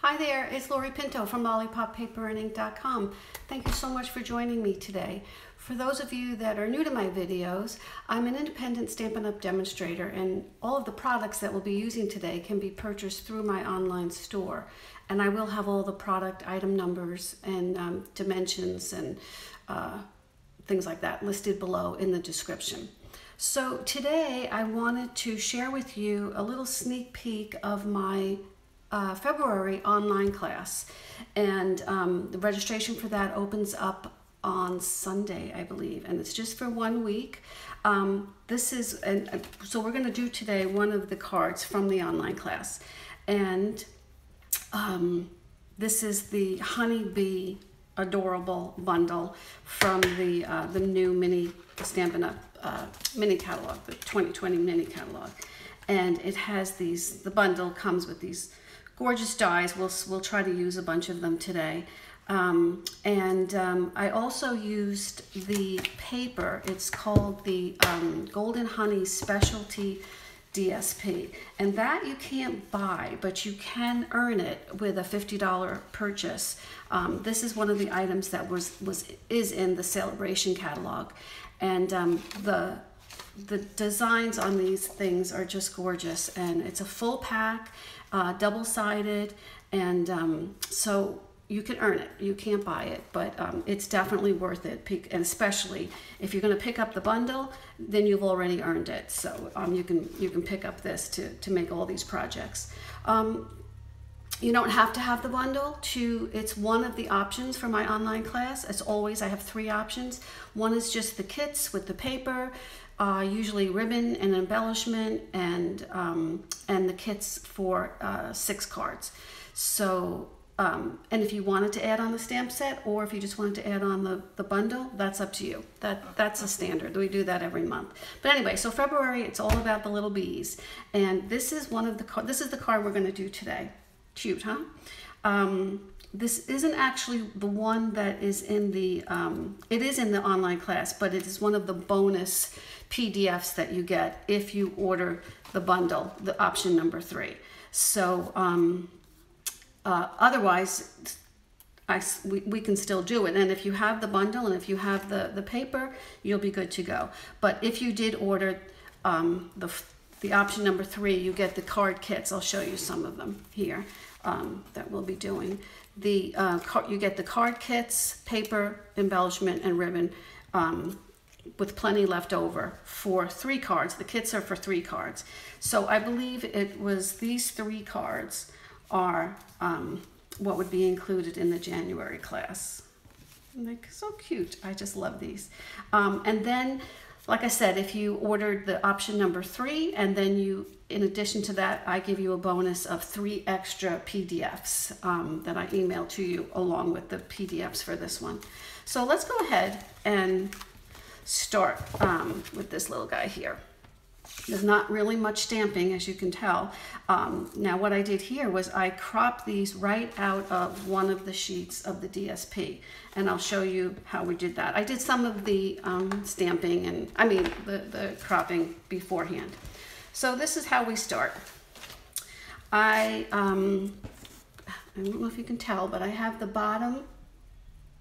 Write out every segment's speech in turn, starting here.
Hi there, it's Lori Pinto from LollipopPaperandInk.com. Thank you so much for joining me today. For those of you that are new to my videos, I'm an independent Stampin' Up! Demonstrator, and all of the products that we'll be using today can be purchased through my online store. And I will have all the product item numbers and dimensions and things like that listed below in the description. So today I wanted to share with you a little sneak peek of my February online class, and the registration for that opens up on Sunday, I believe, and it's just for 1 week. So we're going to do today one of the cards from the online class, and this is the Honeybee Adorable bundle from the new mini Stampin' Up! Mini catalog, the 2020 mini catalog, and it has these. The bundle comes with these gorgeous dies. We'll try to use a bunch of them today. I also used the paper. It's called the Golden Honey Specialty DSP, and that you can't buy, but you can earn it with a $50 purchase. This is one of the items that is in the Celebration catalog, and the designs on these things are just gorgeous, and it's a full pack, double-sided, and so you can earn it. You can't buy it, but it's definitely worth it, and especially if you're going to pick up the bundle, then you've already earned it. So you can pick up this to make all these projects. You don't have to have the bundle it's one of the options for my online class. As always, I have 3 options. One is just the kits with the paper, usually ribbon and embellishment, and the kits for 6 cards. So, and if you wanted to add on the stamp set, or if you just wanted to add on the bundle, that's up to you. That's a standard. We do that every month. But anyway, so February, it's all about the little bees, and this is this is the card we're going to do today. Cute, huh? This isn't actually the one that is in the, it is in the online class, but it is one of the bonus PDFs that you get if you order the bundle, the option number 3. So otherwise, we can still do it. And if you have the bundle and if you have the paper, you'll be good to go. But if you did order the option number 3, you get the card kits. I'll show you some of them here that we'll be doing. You get the card kits, paper, embellishment, and ribbon with plenty left over for 3 cards. The kits are for 3 cards. So I believe it was these 3 cards are what would be included in the January class. Like, so cute. I just love these. And then, like I said, if you ordered the option number 3, and then in addition to that, I give you a bonus of 3 extra PDFs that I email to you along with the PDFs for this one. So let's go ahead and start with this little guy here. There's not really much stamping, as you can tell. Now what I did here was I cropped these right out of one of the sheets of the DSP, and I'll show you how we did that. I did some of the stamping and the cropping beforehand. So this is how we start. I don't know if you can tell, but I have the bottom.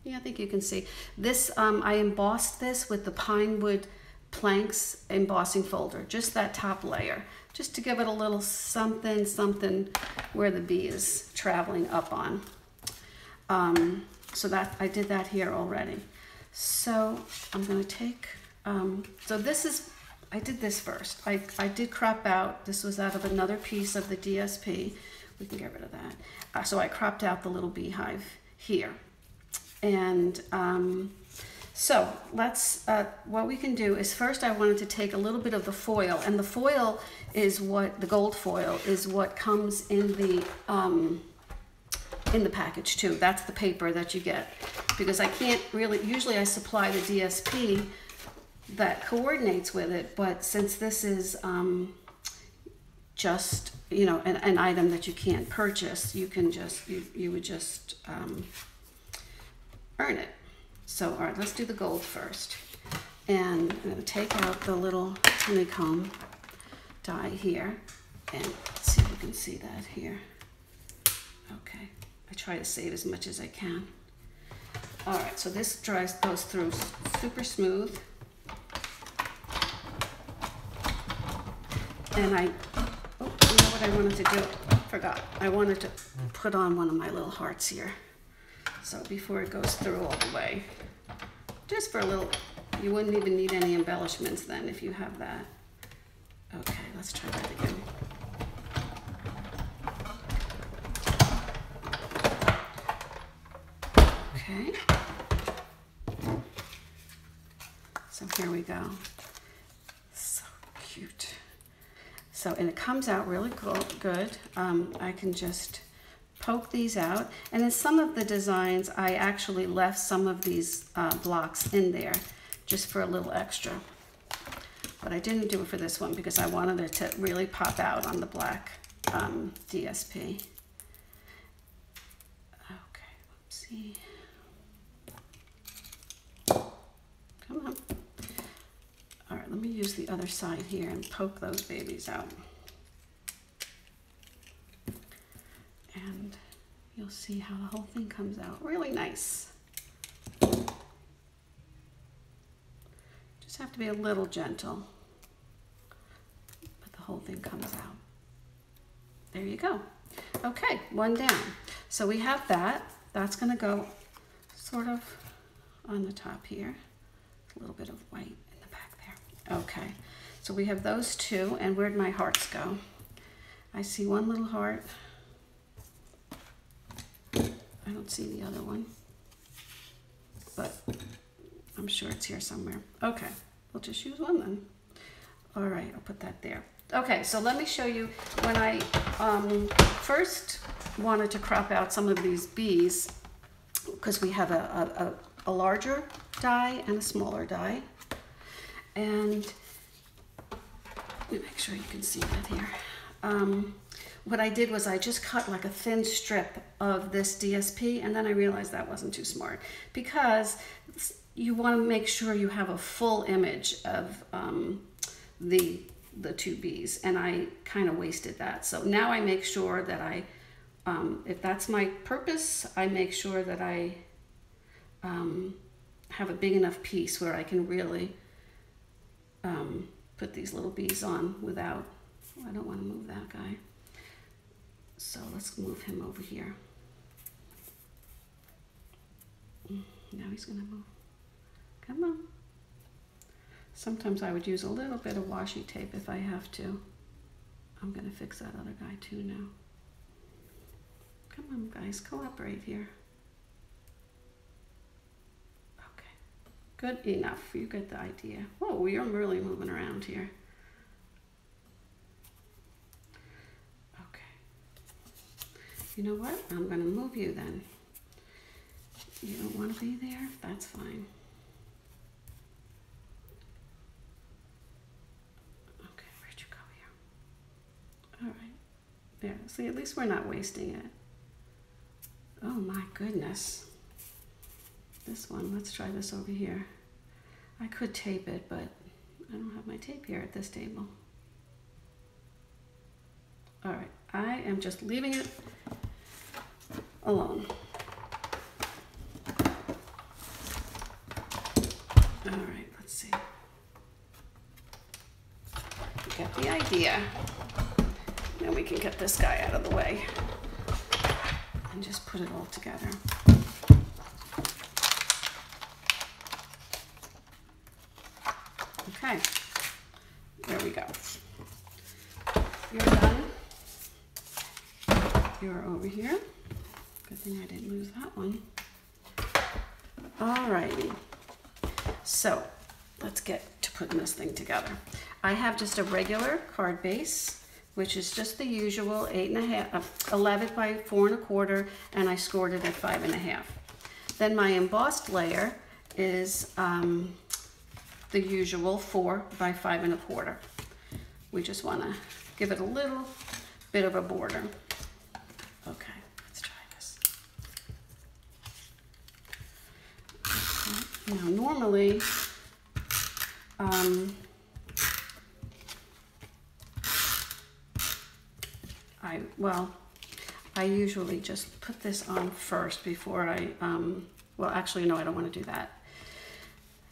Yeah, I think you can see this. I embossed this with the Pinewood Planks embossing folder, just that top layer, just to give it a little something where the bee is traveling up on. So that I did that here already. So I'm going to take, so this is, I did this first. I did crop out, this was out of another piece of the DSP. We can get rid of that. So I cropped out the little beehive here. And so let's, what we can do is first I wanted to take a little bit of the foil, and the foil is the gold foil is what comes in the package too. That's the paper that you get, because I can't really, usually I supply the DSP that coordinates with it, but since this is just, an item that you can't purchase, you can just, you would just earn it. So, all right, let's do the gold first. And I'm going to take out the little honeycomb die here. And let's see if we can see that here. Okay, I try to save as much as I can. All right, so this goes through super smooth. And you know what I wanted to do? Forgot. I wanted to put on one of my little hearts here. So before it goes through all the way, just for a little, you wouldn't even need any embellishments then if you have that. Okay, let's try that again. Okay. So here we go. So cute. So, and it comes out really good. I can just poke these out. And in some of the designs, I actually left some of these blocks in there just for a little extra. But I didn't do it for this one because I wanted it to really pop out on the black DSP. Okay, let's see. Come on. All right, let me use the other side here and poke those babies out. And you'll see how the whole thing comes out really nice. Just have to be a little gentle, but the whole thing comes out. There you go. Okay, one down. So we have that. That's gonna go sort of on the top here. A little bit of white in the back there. Okay, so we have those two, and where'd my hearts go? I see one little heart. I don't see the other one, but I'm sure it's here somewhere. Okay, we'll just use one then. All right, I'll put that there. Okay, so let me show you when I first wanted to crop out some of these bees, because we have a larger die and a smaller die. And let me make sure you can see that here. What I did was I just cut like a thin strip of this DSP, and then I realized that wasn't too smart, because you want to make sure you have a full image of the two bees, and I kind of wasted that. So now I make sure that I, if that's my purpose, I make sure that I have a big enough piece where I can really put these little bees on without, I don't want to move that guy. So let's move him over here. Now he's gonna move. Come on. Sometimes I would use a little bit of washi tape if I have to. I'm gonna fix that other guy too now. Come on guys, cooperate here. Okay, good enough, you get the idea. Whoa, you're really moving around here. You know what? I'm going to move you then. You don't want to be there? That's fine. Okay, where'd you go here? All right. There. See, at least we're not wasting it. Oh my goodness. This one, let's try this over here. I could tape it, but I don't have my tape here at this table. All right. I am just leaving it alone. All right, let's see. You get the idea. Then we can get this guy out of the way and just put it all together. Okay, there we go. You're done. You're over here. Good thing I didn't lose that one. Alrighty. So let's get to putting this thing together. I have just a regular card base, which is just the usual 11 by 4 1/4, and I scored it at 5 1/2. Then my embossed layer is the usual 4 by 5 1/4. We just want to give it a little bit of a border. Okay. Now, normally, I usually just put this on first before I, well, actually, no, I don't want to do that.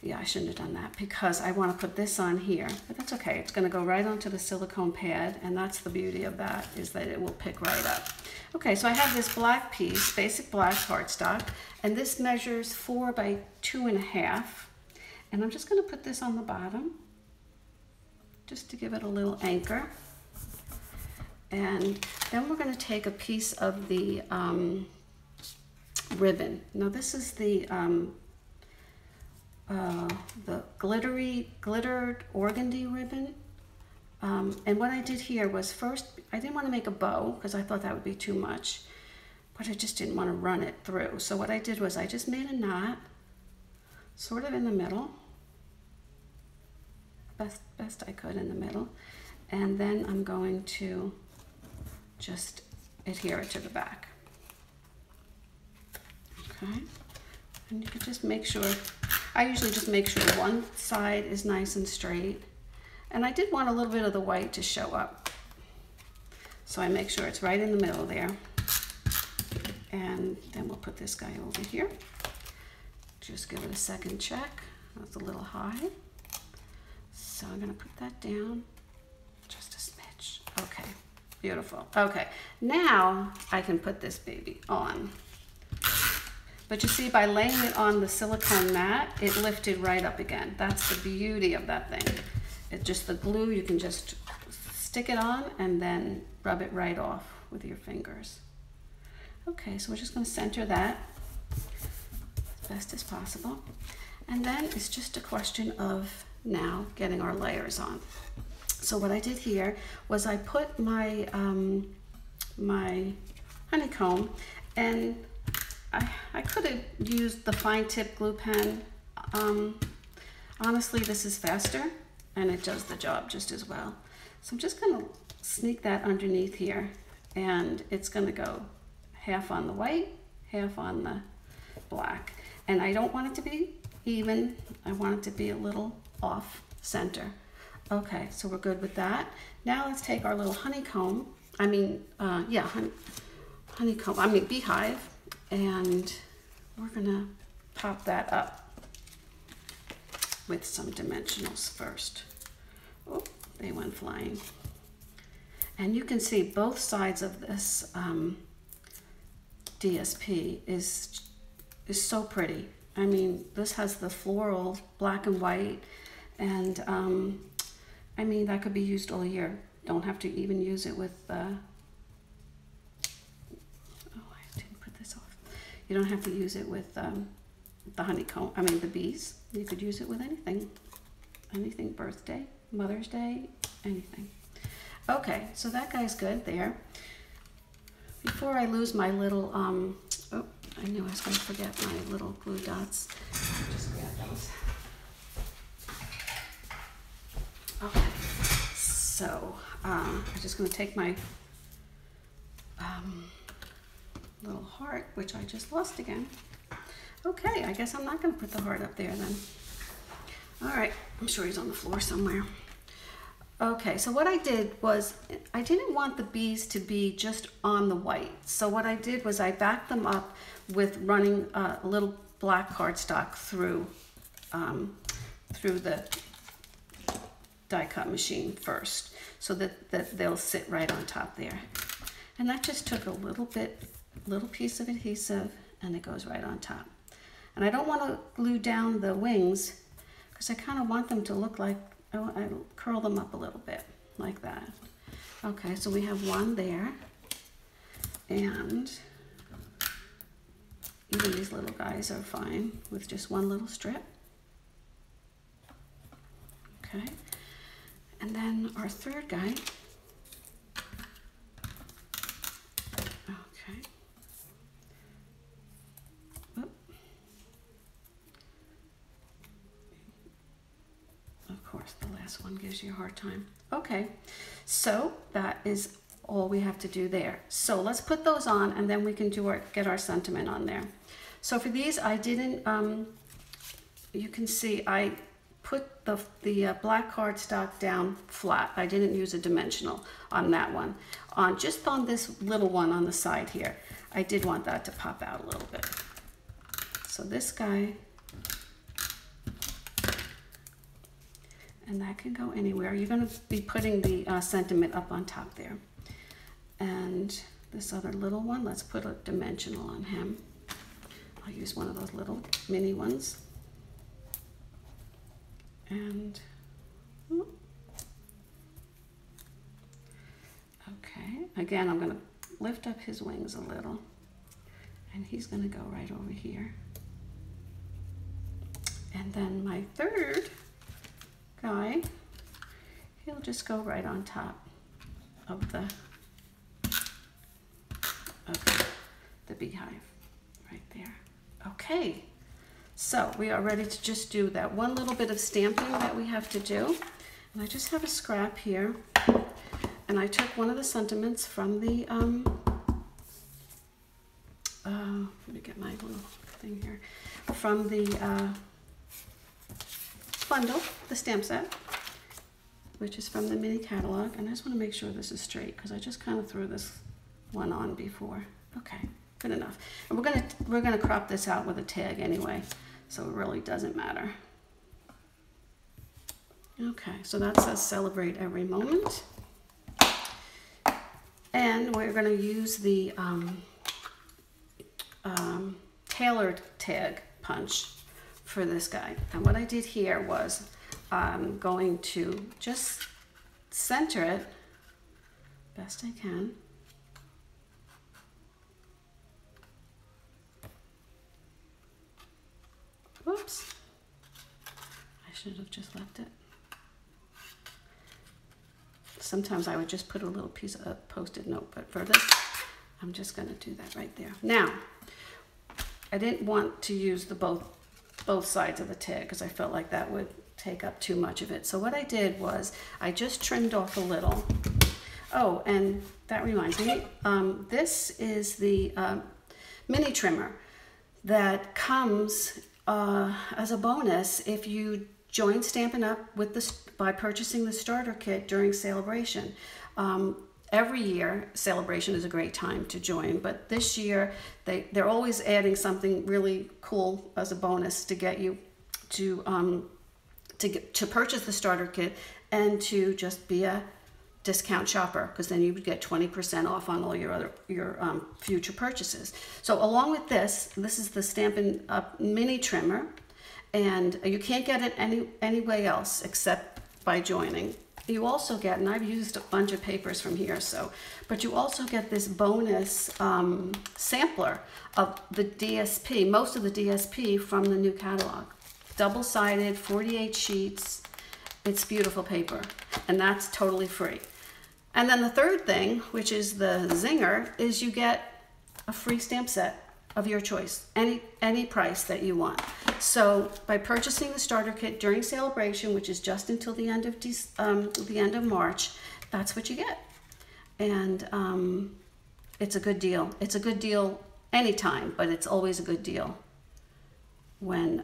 Yeah, I shouldn't have done that because I want to put this on here, but that's okay. It's going to go right onto the silicone pad, and that's the beauty of that, is that it will pick right up. Okay, so I have this black piece, basic black cardstock, and this measures 4 by 2.5, and I'm just going to put this on the bottom just to give it a little anchor. And then we're going to take a piece of the ribbon. Now this is the glittered organdy ribbon. And what I did here was first, I didn't want to make a bow because I thought that would be too much, but I just didn't want to run it through. So what I did was I just made a knot, sort of in the middle, best I could in the middle, and then I'm going to just adhere it to the back. Okay, and you can just make sure, I usually just make sure one side is nice and straight, and I did want a little bit of the white to show up, so I make sure it's right in the middle there. And then we'll put this guy over here. Just give it a second check. That's a little high, so I'm going to put that down just a smidge. Okay, beautiful. Okay, now I can put this baby on. But you see, by laying it on the silicone mat, it lifted right up again. That's the beauty of that thing. It's just the glue, you can just stick it on and then rub it right off with your fingers. Okay, so we're just going to center that as best as possible. And then it's just a question of now getting our layers on. So what I did here was I put my, my honeycomb, and I could have used the fine tip glue pen. Honestly, this is faster and it does the job just as well. So I'm just going to sneak that underneath here, and it's going to go half on the white, half on the black. And I don't want it to be even. I want it to be a little off center. Okay, so we're good with that. Now let's take our little honeycomb, beehive, and we're gonna pop that up with some dimensionals first. Oh, they went flying. And you can see both sides of this DSP is so pretty. I mean, this has the floral black and white, and I mean, that could be used all year. Don't have to even use it with you don't have to use it with the honeycomb, the bees. You could use it with anything, birthday, Mother's Day, anything. Okay, so that guy's good there. Before I lose my little, oh, I knew I was going to forget my little glue dots. Just grab those. Okay, so I'm just going to take my little heart, which I just lost again. Okay, I guess I'm not going to put the heart up there then. All right, I'm sure he's on the floor somewhere. Okay, so what I did was, I didn't want the bees to be just on the white. So what I did was I backed them up with running a little black cardstock through the die cut machine first, so that they'll sit right on top there. And that just took a little piece of adhesive, and it goes right on top. And I don't want to glue down the wings because I kind of want them to look like, I curl them up a little bit like that. Okay, so we have one there, and even these little guys are fine with just one little strip. Okay, and then our third guy. Okay. Whoop. Of course, the last one gives you a hard time. Okay, so that is all we have to do there. So let's put those on, and then we can get our sentiment on there. So for these, I didn't, you can see I put the black cardstock down flat. I didn't use a dimensional on that one. Just on this little one on the side here, I did want that to pop out a little bit. So this guy, and that can go anywhere. You're going to be putting the sentiment up on top there. And this other little one, let's put a dimensional on him. I'll use one of those little mini ones. And okay, again, I'm going to lift up his wings a little, and he's going to go right over here. And then my third guy, he'll just go right on top of the beehive right there. Okay. So we are ready to just do that one little bit of stamping that we have to do. And I just have a scrap here. And I took one of the sentiments from the, let me get my little thing here, from the bundle, the stamp set, which is from the mini catalog. And I just want to make sure this is straight because I just kind of threw this one on before. Okay, good enough. And we're gonna crop this out with a tag anyway. So it really doesn't matter. Okay, so that says celebrate every moment. And we're going to use the tailored tag punch for this guy. And what I did here was I'm going to just center it best I can. Whoops, I should have just left it. Sometimes I would just put a little piece of Post-it note, but for this, I'm just gonna do that right there. Now, I didn't want to use the both sides of the tag because I felt like that would take up too much of it. So what I did was I just trimmed off a little. Oh, and that reminds me, this is the mini trimmer that comes as a bonus if you join Stampin' Up with this by purchasing the starter kit during Celebration. Every year Celebration is a great time to join, but this year they're always adding something really cool as a bonus to get you to purchase the starter kit and to just be a discount shopper, because then you would get 20% off on all your future purchases. So along with this is the Stampin' Up mini trimmer, and you can't get it any way else except by joining. You also get, and I've used a bunch of papers from here, but you also get this bonus sampler of the DSP, most of the DSP from the new catalog. Double-sided, 48 sheets. It's beautiful paper, and that's totally free. And then the third thing, which is the zinger, is you get a free stamp set of your choice, any price that you want. So by purchasing the starter kit during Celebration, which is just until the end of March, that's what you get. And it's a good deal. It's a good deal anytime, but it's always a good deal when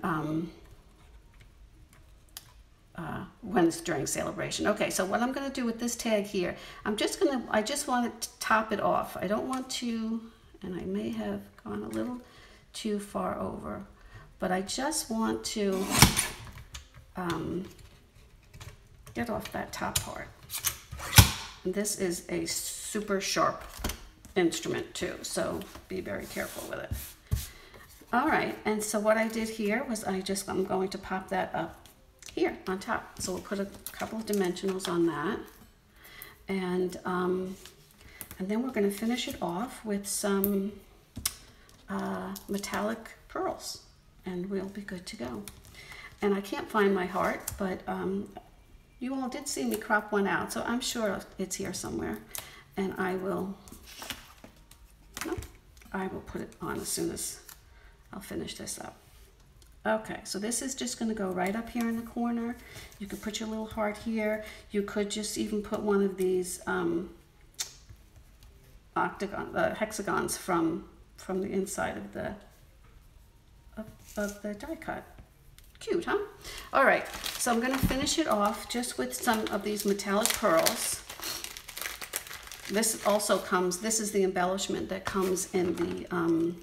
it's during Celebration. Okay, so what I'm going to do with this tag here, I just want to top it off. I don't want to, and I may have gone a little too far over, but I just want to get off that top part. And this is a super sharp instrument too, so be very careful with it. All right, and so what I did here was I'm going to pop that up here on top. So we'll put a couple of dimensionals on that, and then we're going to finish it off with some metallic pearls, and we'll be good to go. And I can't find my heart, but you all did see me crop one out, so I'm sure it's here somewhere, and I will put it on as soon as I'll finish this up. Okay, so this is just going to go right up here in the corner. You could put your little heart here. You could just even put one of these hexagons from the inside of the die cut. Cute, huh? All right, so I'm gonna finish it off just with some of these metallic pearls. This also comes, this is the embellishment that comes in the,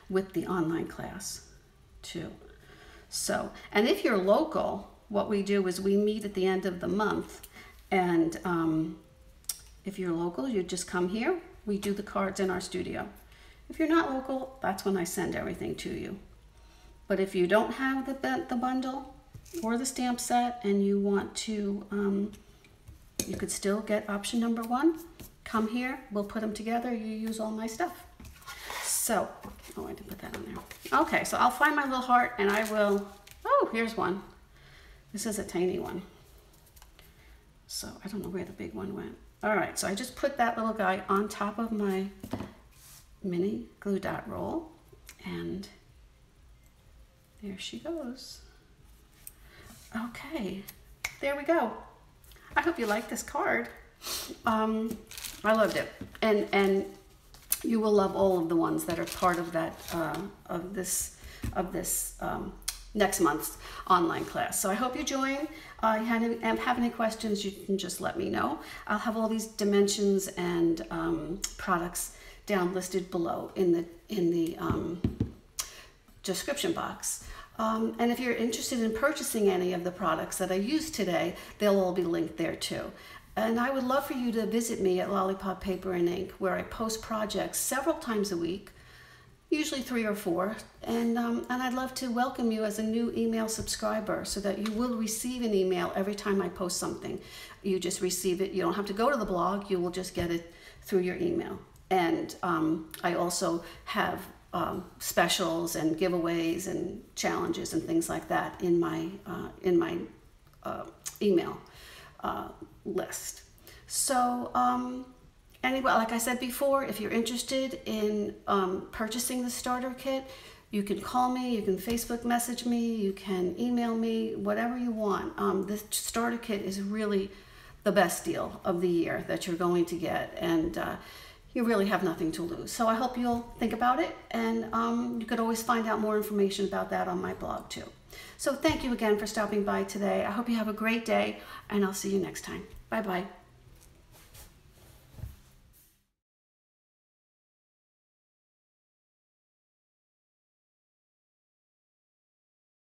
with the online class too. So, and if you're local, what we do is we meet at the end of the month, and if you're local, you just come here. We do the cards in our studio. If you're not local, that's when I send everything to you. But if you don't have the bundle or the stamp set and you want to, you could still get option number 1. Come here, we'll put them together. You use all my stuff. So, oh, I didn't put that on there. Okay, so I'll find my little heart and I will, oh, here's one. This is a tiny one. So I don't know where the big one went. All right, so I just put that little guy on top of my mini glue dot roll, and there she goes. Okay, there we go. I hope you like this card. I loved it, and you will love all of the ones that are part of that of this next month's online class. So I hope you join. Have any questions, you can just let me know. I'll have all these dimensions and products down listed below in the description box. And if you're interested in purchasing any of the products that I used today, they'll all be linked there too. And I would love for you to visit me at Lollipop Paper and Ink, where I post projects several times a week, usually 3 or 4. And I'd love to welcome you as a new email subscriber so that you will receive an email every time I post something. You just receive it. You don't have to go to the blog. You will just get it through your email. And I also have specials and giveaways and challenges and things like that in my email list. So anyway, like I said before, if you're interested in purchasing the starter kit, you can call me, you can Facebook message me, you can email me, whatever you want. This starter kit is really the best deal of the year that you're going to get, and you really have nothing to lose. So I hope you'll think about it, and you could always find out more information about that on my blog too. So thank you again for stopping by today. I hope you have a great day, and I'll see you next time. Bye-bye.